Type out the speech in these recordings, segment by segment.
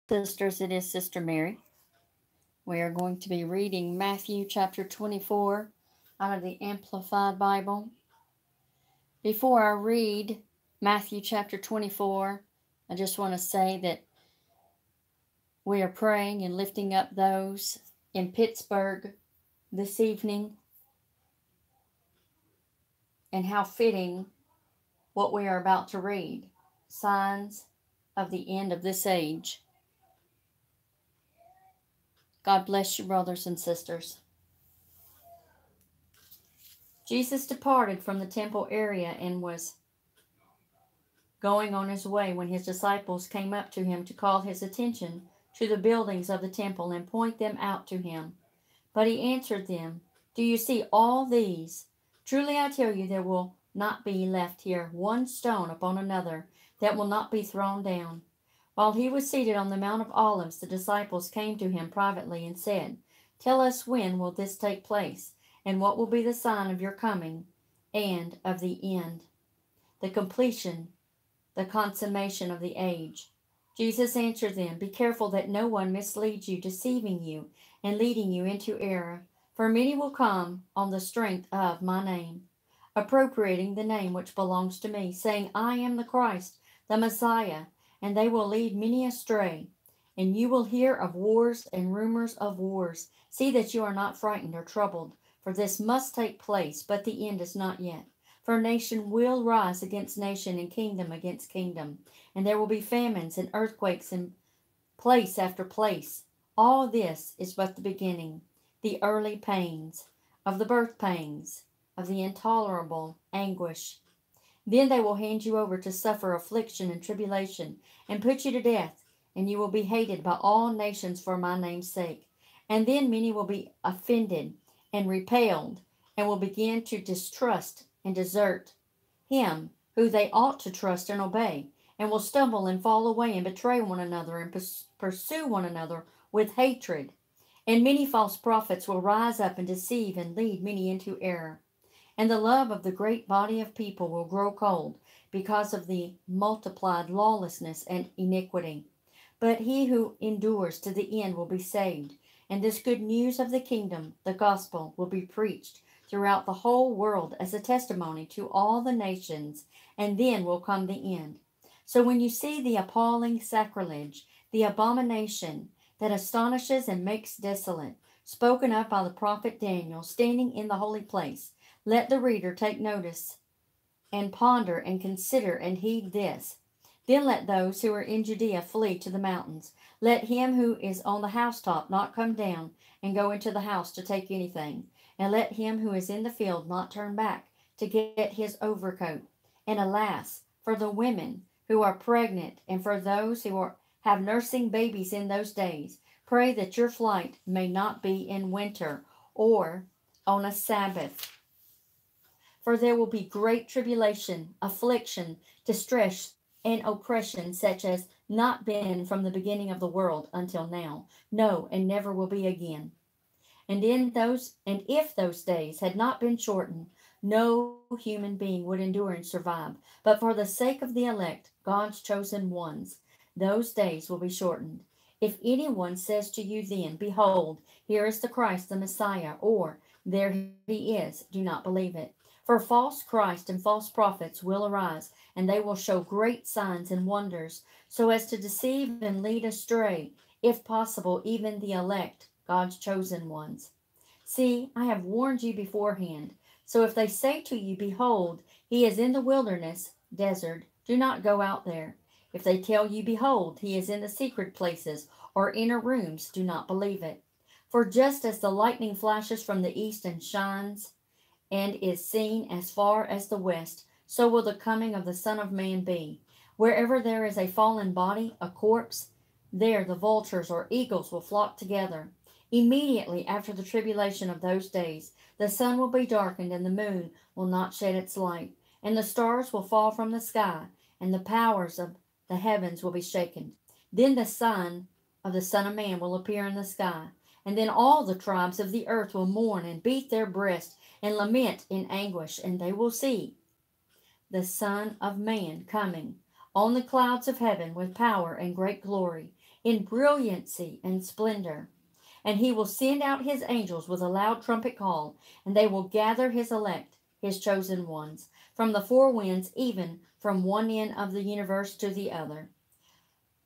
Sisters, it is Sister Mary. We are going to be reading Matthew chapter 24 out of the Amplified Bible. Before I read Matthew chapter 24, I just want to say that we are praying and lifting up those in Pittsburgh this evening, and how fitting what we are about to read, signs of the end of this age. God bless you, brothers and sisters. Jesus departed from the temple area and was going on his way when his disciples came up to him to call his attention to the buildings of the temple and point them out to him. But he answered them, "Do you see all these? Truly I tell you, there will not be left here one stone upon another that will not be thrown down." While he was seated on the Mount of Olives, the disciples came to him privately and said, "Tell us, when will this take place, and what will be the sign of your coming and of the end, the completion, the consummation of the age?" Jesus answered them, "Be careful that no one misleads you, deceiving you and leading you into error. For many will come on the strength of my name, appropriating the name which belongs to me, saying, 'I am the Christ, the Messiah,' and they will lead many astray. And you will hear of wars and rumors of wars. See that you are not frightened or troubled, for this must take place, but the end is not yet. For nation will rise against nation and kingdom against kingdom, and there will be famines and earthquakes in place after place. All this is but the beginning, the early pains of the birth pangs, of the intolerable anguish. Then they will hand you over to suffer affliction and tribulation, and put you to death, and you will be hated by all nations for my name's sake. And then many will be offended and repelled, and will begin to distrust and desert him who they ought to trust and obey, and will stumble and fall away and betray one another and pursue one another with hatred. And many false prophets will rise up and deceive and lead many into error. And the love of the great body of people will grow cold because of the multiplied lawlessness and iniquity. But he who endures to the end will be saved. And this good news of the kingdom, the gospel, will be preached throughout the whole world as a testimony to all the nations, and then will come the end. So when you see the appalling sacrilege, the abomination that astonishes and makes desolate, spoken of by the prophet Daniel, standing in the holy place, let the reader take notice and ponder and consider and heed this. Then let those who are in Judea flee to the mountains. Let him who is on the housetop not come down and go into the house to take anything. And let him who is in the field not turn back to get his overcoat. And alas, for the women who are pregnant and for those who have nursing babies in those days, pray that your flight may not be in winter or on a Sabbath. For there will be great tribulation, affliction, distress, and oppression, such as not been from the beginning of the world until now, no, and never will be again. And if those days had not been shortened, no human being would endure and survive. But for the sake of the elect, God's chosen ones, those days will be shortened. If anyone says to you then, "Behold, here is the Christ, the Messiah," or "There he is," do not believe it. For false Christ and false prophets will arise, and they will show great signs and wonders, so as to deceive and lead astray, if possible, even the elect, God's chosen ones. See, I have warned you beforehand. So if they say to you, "Behold, he is in the wilderness," desert, do not go out there. If they tell you, "Behold, he is in the secret places," or inner rooms, do not believe it. For just as the lightning flashes from the east and shines and is seen as far as the west, so will the coming of the Son of Man be. Wherever there is a fallen body, a corpse, there the vultures or eagles will flock together. Immediately after the tribulation of those days, the sun will be darkened, and the moon will not shed its light, and the stars will fall from the sky, and the powers of the heavens will be shaken. Then the Son of the Son of Man will appear in the sky, and then all the tribes of the earth will mourn and beat their breasts and lament in anguish, and they will see the Son of Man coming on the clouds of heaven with power and great glory. in brilliancy and splendor. And he will send out his angels with a loud trumpet call, and they will gather his elect, his chosen ones, from the four winds, even from one end of the universe to the other.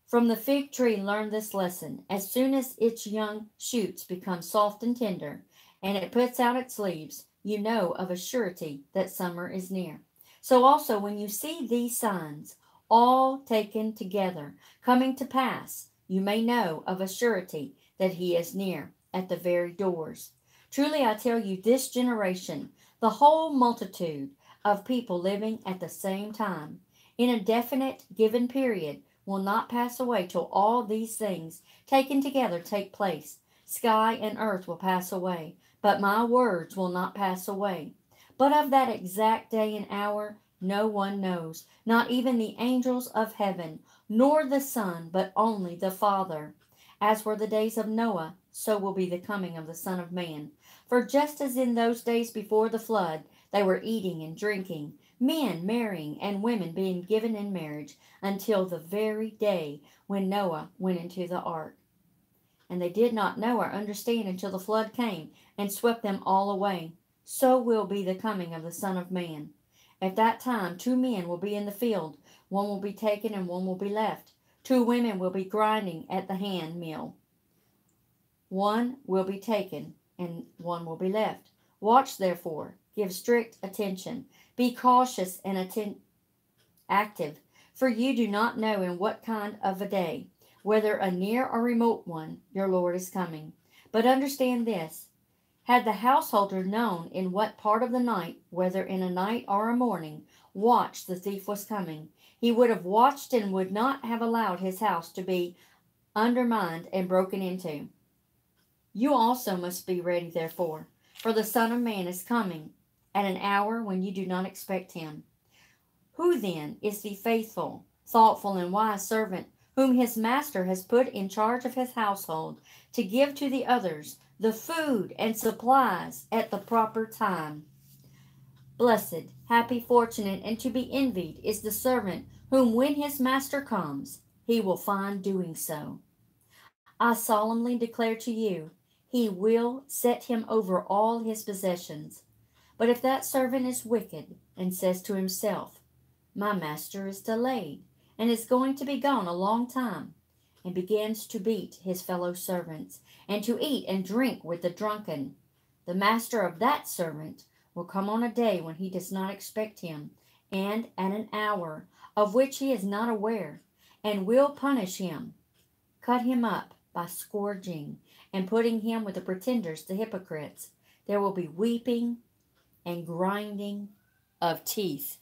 From the fig tree learn this lesson. As soon as its young shoots become soft and tender, and it puts out its leaves, you know of a surety that summer is near. So also when you see these signs, all taken together, coming to pass, you may know of a surety that he is near, at the very doors. Truly I tell you, this generation, the whole multitude of people living at the same time, in a definite given period, will not pass away till all these things taken together take place. Sky and earth will pass away, but my words will not pass away. But of that exact day and hour no one knows, not even the angels of heaven, nor the Son, but only the Father. As were the days of Noah, so will be the coming of the Son of Man. For just as in those days before the flood, they were eating and drinking, men marrying, and women being given in marriage, until the very day when Noah went into the ark. And they did not know or understand until the flood came and swept them all away. So will be the coming of the Son of Man. At that time 2 men will be in the field, one will be taken and one will be left. 2 women will be grinding at the hand mill. One will be taken and one will be left. Watch therefore, give strict attention, be cautious and active, for you do not know in what kind of a day, whether a near or remote one, your Lord is coming. But understand this, had the householder known in what part of the night, whether in a night or a morning, watch the thief was coming, he would have watched and would not have allowed his house to be undermined and broken into. You also must be ready, therefore, for the Son of Man is coming at an hour when you do not expect him. Who then is the faithful, thoughtful, and wise servant whom his master has put in charge of his household to give to the others the food and supplies at the proper time? Blessed, happy, fortunate, and to be envied is the servant whom when his master comes, he will find doing so. I solemnly declare to you, he will set him over all his possessions. But if that servant is wicked and says to himself, my master is delayed and is going to be gone a long time, and begins to beat his fellow servants and to eat and drink with the drunken, the master of that servant will come on a day when he does not expect him, and at an hour of which he is not aware, and will punish him, cut him up by scourging, and putting him with the pretenders, the hypocrites. There will be weeping and grinding of teeth.